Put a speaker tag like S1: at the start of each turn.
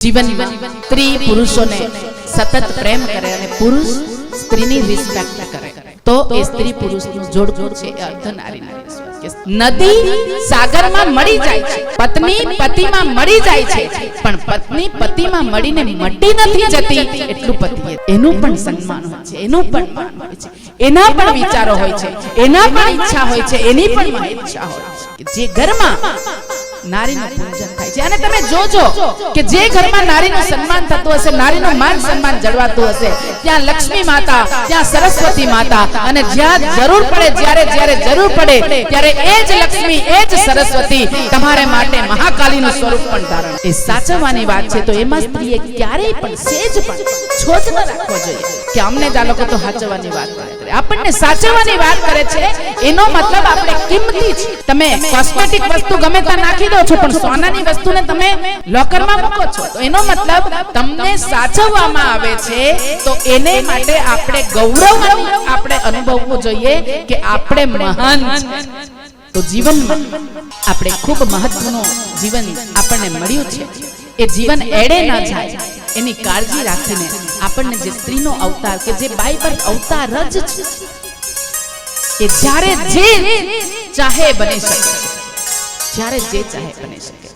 S1: जीवन स्त्री पुरुषों ने सतत प्रेम करे અને પુરુષ સ્ત્રીની રિસ્પેક્ટ કરે તો એ સ્ત્રી પુરુષનું જોડકું છે એ અર્ધનારીના વિશ્વાસ કે નદી સાગરમાં મળી જાય છે, પત્ની પતિમાં મળી જાય છે, પણ પત્ની પતિમાં મળીને મટી નથી જતી એટલું પતિએ એનું પણ સન્માન હોય છે, એનું પણ માન હોય છે, એના પણ વિચારો હોય છે, એના પણ ઈચ્છા હોય છે, એની પણ મહેચ્છા હોય છે કે જે ઘરમાં નારીનું પૂજન થાય છે। અને તમે જોજો કે જે ઘરમાં નારીનું સન્માન થતું હશે, નારીનું માન સન્માન જળવાતું હશે, ત્યાં લક્ષ્મી માતા, ત્યાં સરસ્વતી માતા, અને જ્યાં જરૂર પડે, જ્યારે જરૂર પડે ત્યારે એ જ લક્ષ્મી, એ જ સરસ્વતી તમારે માટે મહાકાલીનું સ્વરૂપ પણ ધારણ એ સાચવવાની વાત છે। તો એમાં સ્ત્રીએ ક્યારેય પણ સેજ પણ છોજ ન રાખવો જોઈએ કે અમને જ આ લોકો તો સાચવવાની વાત કરે, આપણને સાચવવાની વાત કરે છે એનો મતલબ આપણે કિંમતી છે। તમે કોસ્મેટિક વસ્તુ ગમે ત્યાં નાખી દો છો, પણ સોનાની વસ્તુને તમે લોકરમાં મૂકો છો, તો એનો મતલબ તમને સાચવવામાં આવે છે, તો એને માટે આપણે ગૌરવ આપણે અનુભવવું જોઈએ કે આપણે મહાન છે। તો જીવનમાં આપણે ખૂબ મહત્વનું જીવન આપણને મળ્યું છે, એ જીવન એડે ના જાય એની કાળજી રાખીને આપણને જે સ્ત્રીનો અવતાર કે જે બાય બર્થ અવતાર જ છે એ જ્યારે જે ચાહે બની શકે, જ્યારે જે ચાહે બની શકે।